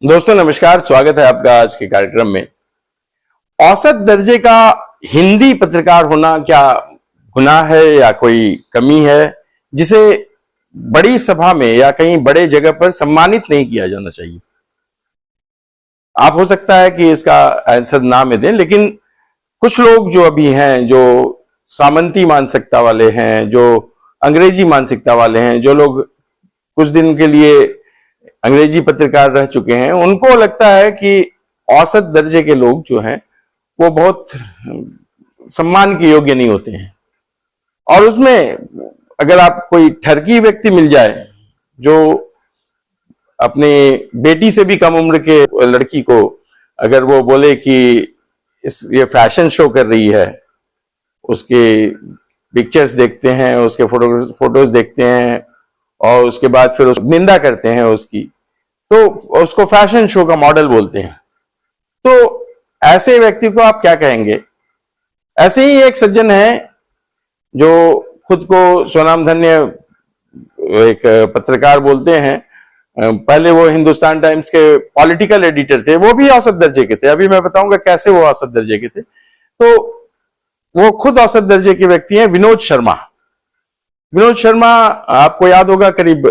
दोस्तों नमस्कार, स्वागत है आपका आज के कार्यक्रम में। औसत दर्जे का हिंदी पत्रकार होना क्या गुनाह है या कोई कमी है जिसे बड़ी सभा में या कहीं बड़े जगह पर सम्मानित नहीं किया जाना चाहिए? आप हो सकता है कि इसका आंसर ना में दें, लेकिन कुछ लोग जो अभी हैं, जो सामंती मानसिकता वाले हैं, जो अंग्रेजी मानसिकता वाले हैं, जो लोग कुछ दिन के लिए अंग्रेजी पत्रकार रह चुके हैं, उनको लगता है कि औसत दर्जे के लोग जो हैं वो बहुत सम्मान के योग्य नहीं होते हैं। और उसमें अगर आप कोई ठरकी व्यक्ति मिल जाए जो अपने बेटी से भी कम उम्र के लड़की को अगर वो बोले कि ये फैशन शो कर रही है, उसके पिक्चर्स देखते हैं, उसके फोटोज देखते हैं और उसके बाद फिर निंदा करते हैं उसकी, तो उसको फैशन शो का मॉडल बोलते हैं। तो ऐसे व्यक्ति को आप क्या कहेंगे? ऐसे ही एक सज्जन है जो खुद को स्वनामधन्य एक पत्रकार बोलते हैं। पहले वो हिंदुस्तान टाइम्स के पॉलिटिकल एडिटर थे, वो भी औसत दर्जे के थे। अभी मैं बताऊंगा कैसे वो औसत दर्जे के थे। तो वो खुद औसत दर्जे के व्यक्ति हैं, विनोद शर्मा। विनोद शर्मा आपको याद होगा, करीब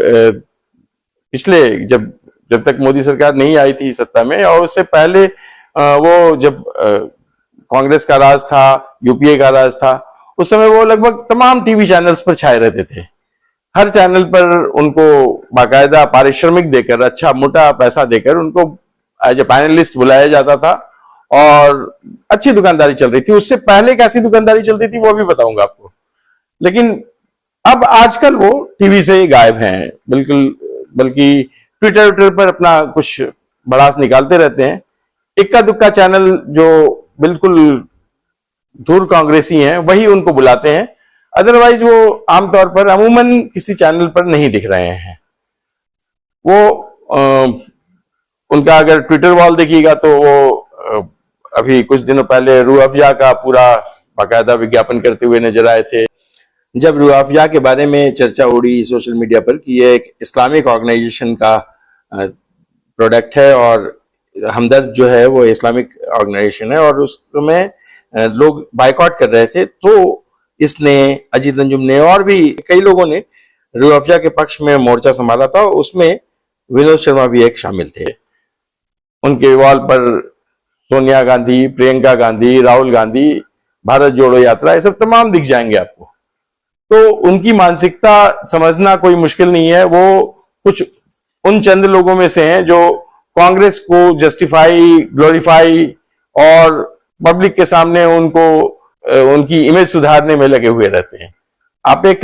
पिछले जब तक मोदी सरकार नहीं आई थी सत्ता में, और उससे पहले वो जब कांग्रेस का राज था, यूपीए का राज था, उस समय वो लगभग तमाम टीवी चैनल्स पर छाए रहते थे। हर चैनल पर उनको बाकायदा पारिश्रमिक देकर, अच्छा मोटा पैसा देकर उनको एज ए पैनलिस्ट बुलाया जाता था और अच्छी दुकानदारी चल रही थी। उससे पहले कैसी दुकानदारी चलती थी वो भी बताऊंगा आपको। लेकिन अब आजकल वो टीवी से गायब हैं बिल्कुल, बल्कि ट्विटर पर अपना कुछ भड़ास निकालते रहते हैं। इक्का दुक्का चैनल जो बिल्कुल धूर कांग्रेसी हैं वही उनको बुलाते हैं, अदरवाइज वो आमतौर पर अमूमन किसी चैनल पर नहीं दिख रहे हैं। वो उनका अगर ट्विटर वॉल देखिएगा तो वो अभी कुछ दिनों पहले रूह अफ़ज़ा का पूरा बाकायदा विज्ञापन करते हुए नजर आए थे। जब रूह अफ़ज़ा के बारे में चर्चा उड़ी सोशल मीडिया पर कि ये एक इस्लामिक ऑर्गेनाइजेशन का प्रोडक्ट है और हमदर्द जो है वो इस्लामिक ऑर्गेनाइजेशन है और उसमें लोग बायकॉट कर रहे थे, तो इसने, अजीत अंजुम ने और भी कई लोगों ने रूह अफ़ज़ा के पक्ष में मोर्चा संभाला था। उसमें विनोद शर्मा भी एक शामिल थे। उनके वॉल पर सोनिया गांधी, प्रियंका गांधी, राहुल गांधी, भारत जोड़ो यात्रा, ये सब तमाम दिख जाएंगे आपको। तो उनकी मानसिकता समझना कोई मुश्किल नहीं है। वो कुछ उन चंद लोगों में से हैं जो कांग्रेस को जस्टिफाई, ग्लोरीफाई और पब्लिक के सामने उनको उनकी इमेज सुधारने में लगे हुए रहते हैं। आप एक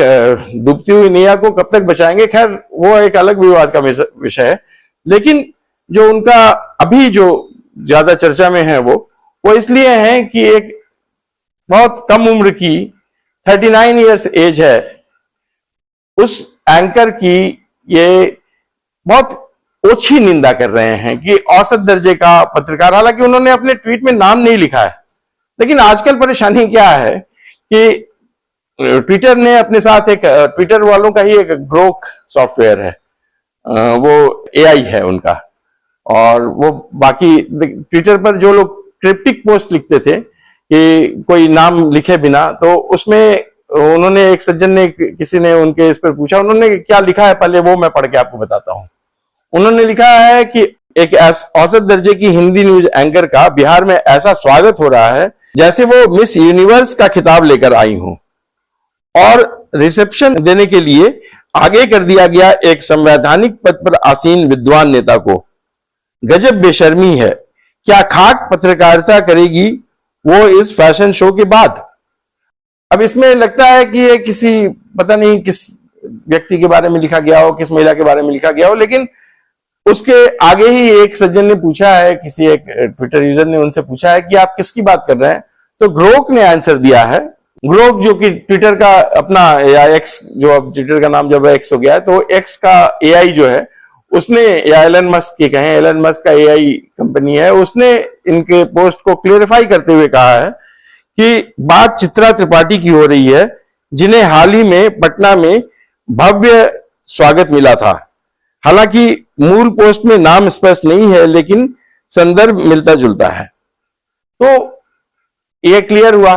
डूबती हुई नैया को कब तक बचाएंगे? खैर वो एक अलग विवाद का विषय है। लेकिन जो उनका अभी जो ज्यादा चर्चा में है वो इसलिए है कि एक बहुत कम उम्र की 39 इयर्स एज है उस एंकर की, ये बहुत ओछी निंदा कर रहे हैं कि औसत दर्जे का पत्रकार। हालांकि उन्होंने अपने ट्वीट में नाम नहीं लिखा है, लेकिन आजकल परेशानी क्या है कि ट्विटर ने अपने साथ एक, ट्विटर वालों का ही एक ग्रोक सॉफ्टवेयर है, वो एआई है उनका, और वो बाकी ट्विटर पर जो लोग क्रिप्टिक पोस्ट लिखते थे कि कोई नाम लिखे बिना, तो उसमें उन्होंने, एक सज्जन ने, किसी ने उनके इस पर पूछा, उन्होंने क्या लिखा है पहले वो मैं पढ़ के आपको बताता हूं। उन्होंने लिखा है कि एक औसत दर्जे की हिंदी न्यूज एंकर का बिहार में ऐसा स्वागत हो रहा है जैसे वो मिस यूनिवर्स का खिताब लेकर आई हूं, और रिसेप्शन देने के लिए आगे कर दिया गया एक संवैधानिक पद पर आसीन विद्वान नेता को। गजब बेशर्मी है, क्या खाक पत्रकारिता करेगी वो इस फैशन शो के बाद। अब इसमें लगता है कि ये किसी, पता नहीं किस व्यक्ति के बारे में लिखा गया हो, किस महिला के बारे में लिखा गया हो, लेकिन उसके आगे ही एक सज्जन ने पूछा है, किसी एक ट्विटर यूजर ने उनसे पूछा है कि आप किसकी बात कर रहे हैं, तो ग्रोक ने आंसर दिया है। ग्रोक जो कि ट्विटर का अपना, या एक्स, जो अब ट्विटर का नाम जब एक्स हो गया है, तो एक्स का एआई जो है उसने, या एलन मस्क के कहें, एलन मस्क का एआई कंपनी है, उसने इनके पोस्ट को क्लेरिफाई करते हुए कहा है कि बात चित्रा त्रिपाठी की हो रही है, जिन्हें हाल ही में पटना में भव्य स्वागत मिला था। हालांकि मूल पोस्ट में नाम स्पष्ट नहीं है, लेकिन संदर्भ मिलता जुलता है। तो ये क्लियर हुआ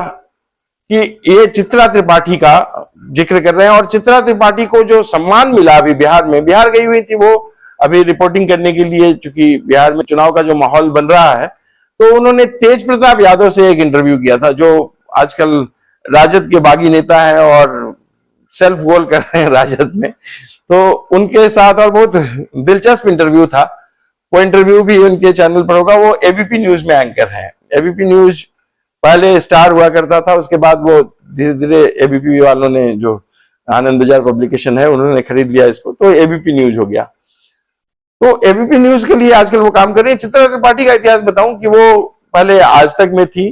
कि ये चित्रा त्रिपाठी का जिक्र कर रहे हैं। और चित्रा त्रिपाठी को जो सम्मान मिला अभी बिहार में, बिहार गई हुई थी वो अभी रिपोर्टिंग करने के लिए, चूंकि बिहार में चुनाव का जो माहौल बन रहा है, तो उन्होंने तेज प्रताप यादव से एक इंटरव्यू किया था, जो आजकल राजद के बागी नेता हैं और सेल्फ गोल कर रहे हैं राजद में। तो उनके साथ, और बहुत दिलचस्प इंटरव्यू था वो, इंटरव्यू भी उनके चैनल पर होगा। वो एबीपी न्यूज में एंकर हैं। एबीपी न्यूज पहले स्टार हुआ करता था, उसके बाद वो धीरे धीरे एबीपी वालों ने, जो आनंद बाजार पब्लिकेशन है, उन्होंने खरीद लिया इसको, तो एबीपी न्यूज हो गया। तो एबीपी न्यूज के लिए आजकल वो काम कर रही है। चित्रा त्रिपाठी का इतिहास बताऊं कि वो पहले आज तक में थी,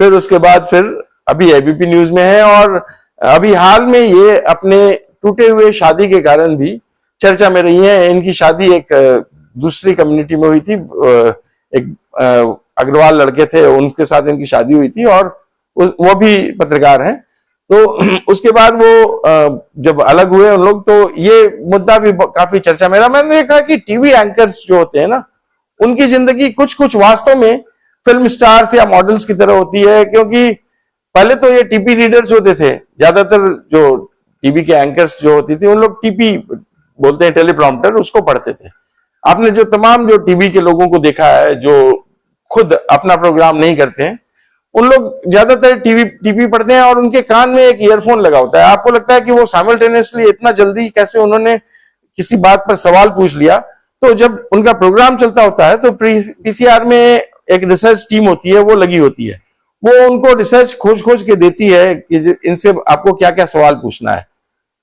फिर उसके बाद फिर अभी एबीपी न्यूज में है। और अभी हाल में ये अपने टूटे हुए शादी के कारण भी चर्चा में रही है। इनकी शादी एक दूसरी कम्युनिटी में हुई थी, एक अग्रवाल लड़के थे, उनके साथ इनकी शादी हुई थी, और वो भी पत्रकार हैं। तो उसके बाद वो जब अलग हुए उन लोग, तो ये मुद्दा भी काफी चर्चा में रहा। मैंने देखा कि टीवी एंकर्स जो होते हैं ना, उनकी जिंदगी कुछ कुछ वास्तव में फिल्म स्टार्स या मॉडल्स की तरह होती है। क्योंकि पहले तो ये टीपी रीडर्स होते थे, ज्यादातर जो टीवी के एंकर्स जो होती थी, उन लोग टीपी बोलते हैं, टेलीप्रॉम्प्टर, उसको पढ़ते थे। आपने जो तमाम जो टीवी के लोगों को देखा है जो खुद अपना प्रोग्राम नहीं करते हैं, उन लोग ज्यादातर टीवी पढ़ते हैं और उनके कान में एक ईयरफोन लगा होता है। आपको लगता है कि वो साइमल्टेनियसली इतना जल्दी कैसे उन्होंने किसी बात पर सवाल पूछ लिया। तो जब उनका प्रोग्राम चलता होता है तो पीसीआर में एक रिसर्च टीम होती है, वो लगी होती है, वो उनको रिसर्च खोज खोज के देती है कि इनसे आपको क्या क्या सवाल पूछना है।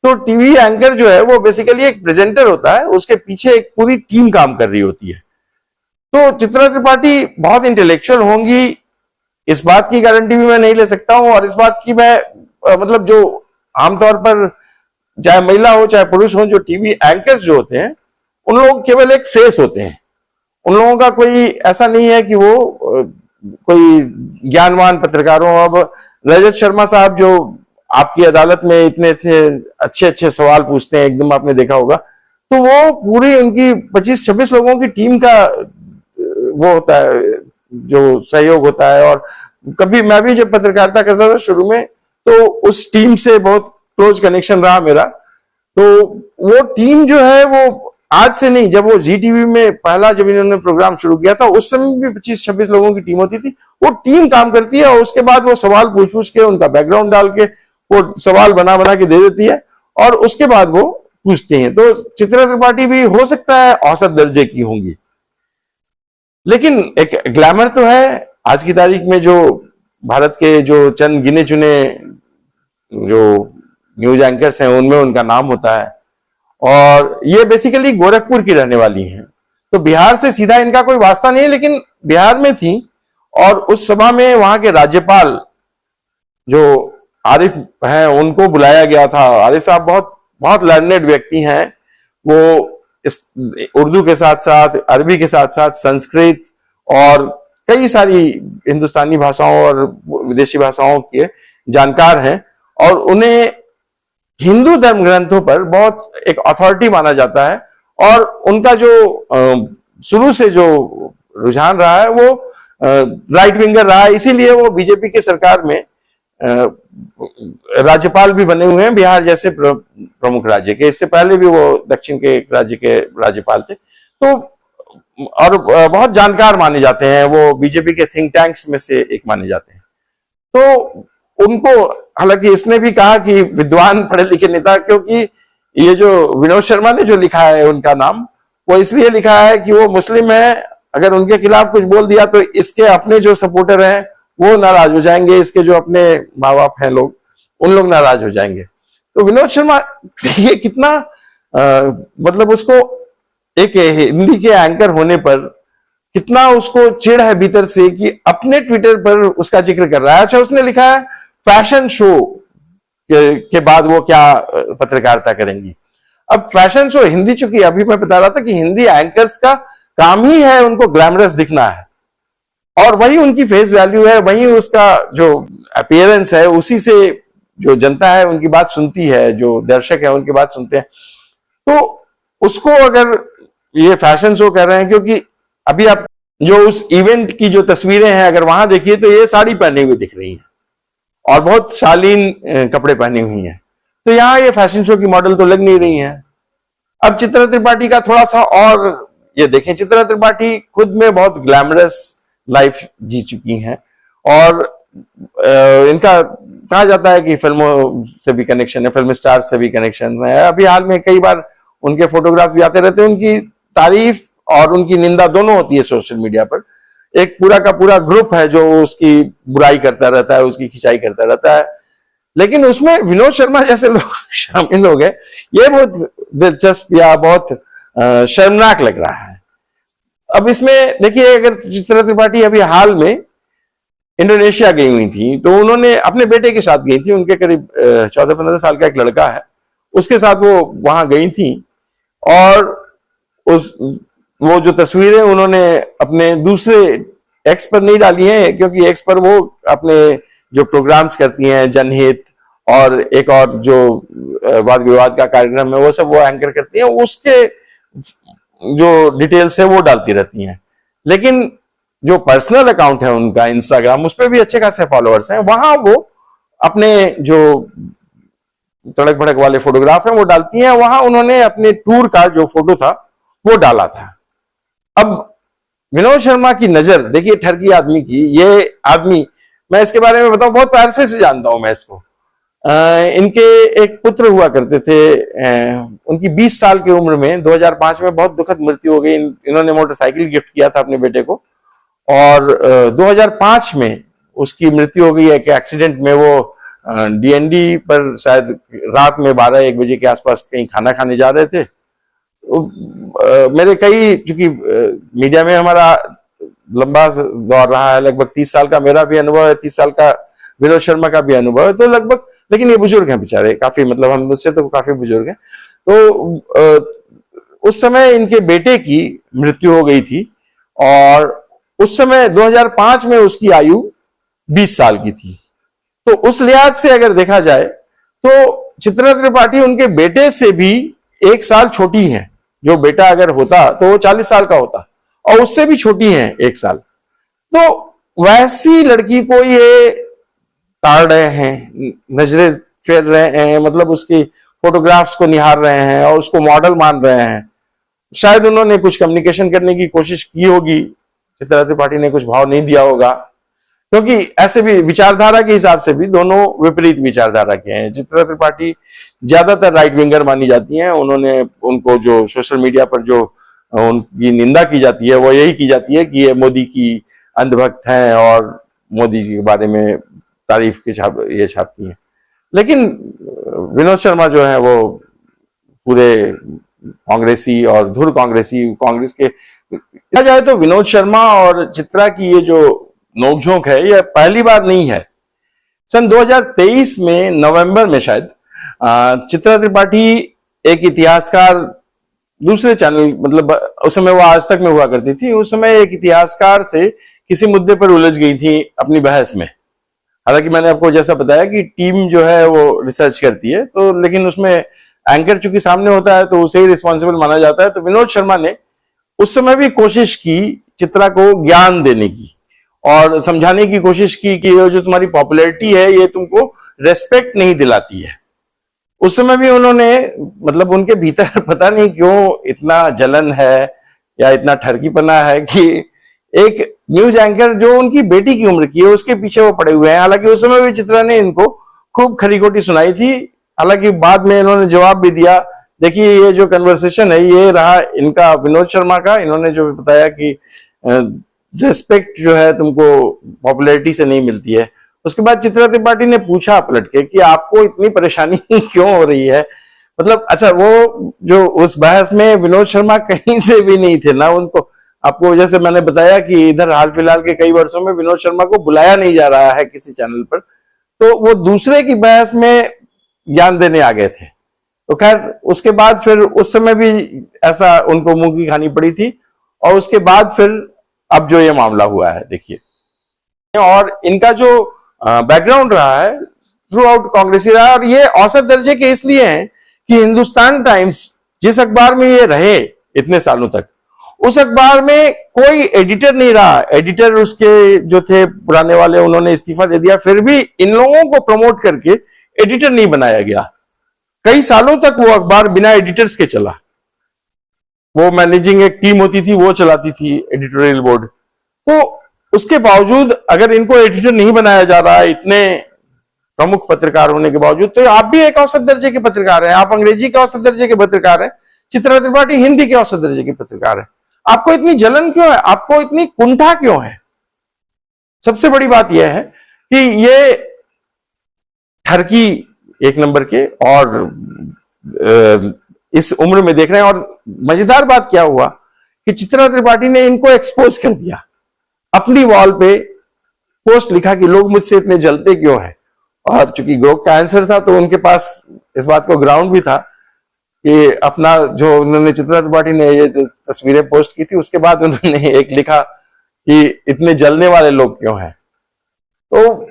तो टीवी एंकर जो है वो बेसिकली एक प्रेजेंटर होता है, उसके पीछे एक पूरी टीम काम कर रही होती है। तो चित्रा त्रिपाठी बहुत इंटेलेक्चुअल होंगी, इस बात की गारंटी भी मैं नहीं ले सकता हूं। और इस बात की मैं मतलब जो आमतौर पर चाहे महिला हो चाहे पुरुष हो, जो टीवी एंकर्स जो होते हैं, उन लोग केवल एक फेस होते हैं। उन लोगों का कोई ऐसा नहीं है कि वो कोई ज्ञानवान पत्रकार हो। अब रजत शर्मा साहब जो आपकी अदालत में इतने इतने अच्छे अच्छे सवाल पूछते हैं, एकदम आपने देखा होगा, तो वो पूरी उनकी 25-26 लोगों की टीम का वो होता है, जो सहयोग होता है। और कभी मैं भी जब पत्रकारिता करता था शुरू में, तो उस टीम से बहुत क्लोज कनेक्शन रहा मेरा। तो वो टीम जो है वो आज से नहीं, जब वो जी टीवी में पहला जब इन्होंने प्रोग्राम शुरू किया था, उस समय भी 25-26 लोगों की टीम होती थी। वो टीम काम करती है और उसके बाद वो सवाल पूछ के, उनका बैकग्राउंड डाल के, वो सवाल बना बना के दे देती है और उसके बाद वो पूछते हैं। तो चित्रा त्रिपाठी भी हो सकता है औसत दर्जे की होंगी, लेकिन एक ग्लैमर तो है। आज की तारीख में जो भारत के जो चंद गिने चुने जो न्यूज एंकर्स हैं, उनमें उनका नाम होता है। और ये बेसिकली गोरखपुर की रहने वाली हैं, तो बिहार से सीधा इनका कोई वास्ता नहीं है, लेकिन बिहार में थी। और उस सभा में वहां के राज्यपाल जो आरिफ हैं, उनको बुलाया गया था। आरिफ साहब बहुत बहुत लर्नेड व्यक्ति हैं। वो इस उर्दू के साथ साथ, अरबी के साथ साथ संस्कृत और कई सारी हिंदुस्तानी भाषाओं और विदेशी भाषाओं के जानकार हैं। और उन्हें हिंदू धर्म ग्रंथों पर बहुत एक अथॉरिटी माना जाता है। और उनका जो शुरू से जो रुझान रहा है वो राइट विंगर रहा है, इसीलिए वो बीजेपी की सरकार में राज्यपाल भी बने हुए हैं, बिहार जैसे प्रमुख राज्य के। इससे पहले भी वो दक्षिण के राज्य के राज्यपाल थे। तो और बहुत जानकार माने जाते हैं, वो बीजेपी के थिंक टैंक्स में से एक माने जाते हैं। तो उनको, हालांकि इसने भी कहा कि विद्वान पढ़े लिखे नेता, क्योंकि ये जो विनोद शर्मा ने जो लिखा है उनका नाम, वो इसलिए लिखा है कि वो मुस्लिम है, अगर उनके खिलाफ कुछ बोल दिया तो इसके अपने जो सपोर्टर हैं वो नाराज हो जाएंगे, इसके जो अपने माँ बाप हैं लोग, उन लोग नाराज हो जाएंगे। तो विनोद शर्मा ये कितना मतलब उसको एक हिंदी के एंकर होने पर कितना उसको चिढ़ है भीतर से कि अपने ट्विटर पर उसका जिक्र कर रहा है। अच्छा, उसने लिखा है फैशन शो के बाद वो क्या पत्रकारिता करेंगी। अब फैशन शो हिंदी, चूंकि अभी मैं बता रहा था कि हिंदी एंकर्स का काम ही है उनको ग्लैमरस दिखना है, और वही उनकी फेस वैल्यू है, वही उसका जो अपीयरेंस है, उसी से जो जनता है उनकी बात सुनती है, जो दर्शक है उनकी बात सुनते हैं। तो उसको अगर ये फैशन शो कर रहे हैं, क्योंकि अभी आप जो उस इवेंट की जो तस्वीरें हैं अगर वहां देखिए तो ये साड़ी पहने हुए दिख रही हैं और बहुत शालीन कपड़े पहनी हुई हैं, तो यहां ये फैशन शो की मॉडल तो लग नहीं रही हैं। अब चित्रा त्रिपाठी का थोड़ा सा और ये देखें, चित्रा त्रिपाठी खुद में बहुत ग्लैमरस लाइफ जी चुकी हैं और इनका कहा जाता है कि फिल्मों से भी कनेक्शन है, फिल्म स्टार से भी कनेक्शन है। अभी हाल में कई बार उनके फोटोग्राफ भी आते रहते हैं, उनकी तारीफ और उनकी निंदा दोनों होती है सोशल मीडिया पर। एक पूरा का पूरा ग्रुप है जो उसकी बुराई करता रहता है, उसकी खिंचाई करता रहता है, लेकिन उसमें विनोद शर्मा जैसे लोग शामिल हो गए, ये बहुत दिलचस्प या बहुत शर्मनाक लग रहा है। अब इसमें देखिए, अगर चित्रा त्रिपाठी अभी हाल में इंडोनेशिया गई हुई थी तो उन्होंने अपने बेटे के साथ गई थी, उनके करीब 14-15 साल का एक लड़का है, उसके साथ वो वहां गई थी और उस वो जो तस्वीरें उन्होंने अपने दूसरे एक्स पर नहीं डाली हैं, क्योंकि एक्स पर वो अपने जो प्रोग्राम्स करती हैं जनहित और एक और जो वाद विवाद का कार्यक्रम है वो सब वो एंकर करती हैं, उसके जो डिटेल्स है वो डालती रहती हैं। लेकिन जो पर्सनल अकाउंट है उनका इंस्टाग्राम, उस पर भी अच्छे खासे फॉलोअर्स हैं, वहां वो अपने जो तड़क भड़क वाले फोटोग्राफ हैं वो डालती हैं। वहां उन्होंने अपने टूर का जो फोटो था वो डाला था। अब विनोद शर्मा की नजर देखिए ठरकी आदमी की, ये आदमी, मैं इसके बारे में बताऊं, बहुत अरसे से जानता हूं मैं इसको। इनके एक पुत्र हुआ करते थे, उनकी 20 साल की उम्र में 2005 में बहुत दुखद मृत्यु हो गई। इन्होंने मोटरसाइकिल गिफ्ट किया था अपने बेटे को और 2005 में उसकी मृत्यु हो गई एक एक्सीडेंट में। वो डीएनडी पर शायद रात में 12-1 बजे के आसपास कहीं खाना खाने जा रहे थे। मेरे कई, चूंकि मीडिया में हमारा लंबा दौर रहा है, लगभग 30 साल का मेरा भी अनुभव है, 30 साल का विनोद शर्मा का भी अनुभव है, तो लगभग, लेकिन ये बुजुर्ग हैं बेचारे काफी, मतलब हम मुझसे तो काफी बुजुर्ग हैं। तो उस समय इनके बेटे की मृत्यु हो गई थी और उस समय 2005 में उसकी आयु 20 साल की थी। तो उस लिहाज से अगर देखा जाए तो चित्रा त्रिपाठी उनके बेटे से भी 1 साल छोटी है। जो बेटा अगर होता तो वो 40 साल का होता और उससे भी छोटी है 1 साल। तो वैसी लड़की को ये ताड़ रहे हैं, नजरें फेर रहे हैं, मतलब उसकी फोटोग्राफ्स को निहार रहे हैं और उसको मॉडल मान रहे हैं। शायद उन्होंने कुछ कम्युनिकेशन करने की कोशिश की होगी, चित्रा त्रिपाठी ने कुछ भाव नहीं दिया होगा, क्योंकि ऐसे भी विचारधारा के हिसाब से भी दोनों विपरीत विचारधारा के हैं। चित्रा त्रिपाठी ज्यादातर राइट विंगर मानी जाती हैं। उन्होंने, उनको जो सोशल मीडिया पर जो उनकी निंदा की जाती है वो यही की जाती है कि ये मोदी की अंधभक्त हैं और मोदी जी के बारे में तारीफ के छापती हैं। लेकिन विनोद शर्मा जो है वो पूरे कांग्रेसी और धुर कांग्रेसी, कांग्रेस के, कहा जाए तो विनोद शर्मा और चित्रा की ये जो नोकझोंक है ये पहली बार नहीं है। सन 2023 में नवंबर में शायद चित्रा त्रिपाठी एक इतिहासकार, दूसरे चैनल, मतलब उस समय वो आज तक में हुआ करती थी, उस समय एक इतिहासकार से किसी मुद्दे पर उलझ गई थी अपनी बहस में। हालांकि मैंने आपको जैसा बताया कि टीम जो है वो रिसर्च करती है, तो लेकिन उसमें एंकर चूंकि सामने होता है तो उसे ही रिस्पॉन्सिबल माना जाता है। तो विनोद शर्मा ने उस समय भी कोशिश की चित्रा को ज्ञान देने की और समझाने की कोशिश की कि ये जो तुम्हारी पॉपुलैरिटी है ये तुमको रेस्पेक्ट नहीं दिलाती है। उस समय भी उन्होंने, मतलब उनके भीतर पता नहीं क्यों इतना जलन है या इतना ठरकीपना है कि एक न्यूज एंकर जो उनकी बेटी की उम्र की है उसके पीछे वो पड़े हुए हैं। हालांकि उस समय भी चित्रा ने इनको खूब खरी खोटी सुनाई थी, हालांकि बाद में इन्होंने जवाब भी दिया। देखिए ये जो कन्वर्सेशन है ये रहा इनका विनोद शर्मा का। इन्होंने जो बताया कि रेस्पेक्ट जो है तुमको पॉपुलैरिटी से नहीं मिलती है। उसके बाद चित्रा त्रिपाठी ने पूछा पलट के कि आपको इतनी परेशानी क्यों हो रही है, मतलब अच्छा, वो जो उस बहस में विनोद शर्मा कहीं से भी नहीं थे ना, उनको, आपको जैसे मैंने बताया कि इधर हाल फिलहाल के कई वर्षों में विनोद शर्मा को बुलाया नहीं जा रहा है किसी चैनल पर, तो वो दूसरे की बहस में ज्ञान देने आ गए थे। तो खैर उसके बाद फिर उस समय भी ऐसा उनको मुंह की खानी पड़ी थी और उसके बाद फिर अब जो ये मामला हुआ है देखिए, और इनका जो बैकग्राउंड रहा है थ्रू आउट कांग्रेसी रहा, और ये औसत दर्जे के इसलिए हैं कि हिंदुस्तान टाइम्स जिस अखबार में ये रहे इतने सालों तक, उस अखबार में कोई एडिटर नहीं रहा। एडिटर उसके जो थे पुराने वाले, उन्होंने इस्तीफा दे दिया, फिर भी इन लोगों को प्रमोट करके एडिटर नहीं बनाया गया। कई सालों तक वो अखबार बिना एडिटर्स के चला। वो मैनेजिंग एक टीम होती थी, वो चलाती थी एडिटोरियल बोर्ड। तो उसके बावजूद अगर इनको एडिटर नहीं बनाया जा रहा है, इतने प्रमुख पत्रकार होने के बावजूद, तो आप भी एक औसत दर्जे के पत्रकार हैं। आप अंग्रेजी के औसत दर्जे के पत्रकार हैं, चित्रा त्रिपाठी हिंदी के औसत दर्जे के पत्रकार हैं। आपको इतनी जलन क्यों है? आपको इतनी कुंठा क्यों है? सबसे बड़ी बात यह है कि ये ठरकी एक नंबर के और इस उम्र में देख रहे हैं। और मजेदार बात क्या हुआ कि चित्रा त्रिपाठी ने इनको एक्सपोज कर दिया। अपनी वॉल पे पोस्ट लिखा कि लोग मुझसे इतने जलते क्यों हैं। और चूंकि ग्रोक का आंसर था, तो उनके पास इस बात को ग्राउंड भी था कि अपना जो उन्होंने, चित्रा त्रिपाठी ने ये तस्वीरें पोस्ट की थी, उसके बाद उन्होंने एक लिखा कि इतने जलने वाले लोग क्यों हैं। तो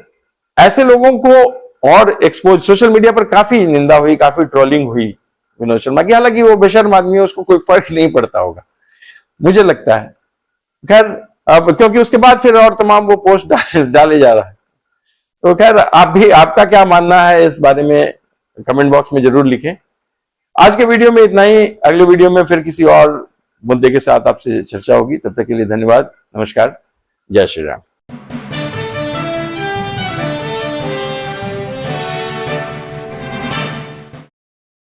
ऐसे लोगों को और एक्सपोज, सोशल मीडिया पर काफी निंदा हुई, काफी ट्रोलिंग हुई विनोद शर्मा की। हालांकि वो बेशर्म आदमी है, उसको कोई फर्क नहीं पड़ता होगा, मुझे लगता है। खैर, अब क्योंकि उसके बाद फिर और तमाम वो पोस्ट डाले जा रहा है। तो खैर, आप भी, आपका क्या मानना है इस बारे में कमेंट बॉक्स में जरूर लिखें। आज के वीडियो में इतना ही। अगले वीडियो में फिर किसी और मुद्दे के साथ आपसे चर्चा होगी। तब तक के लिए धन्यवाद। नमस्कार। जय श्री राम।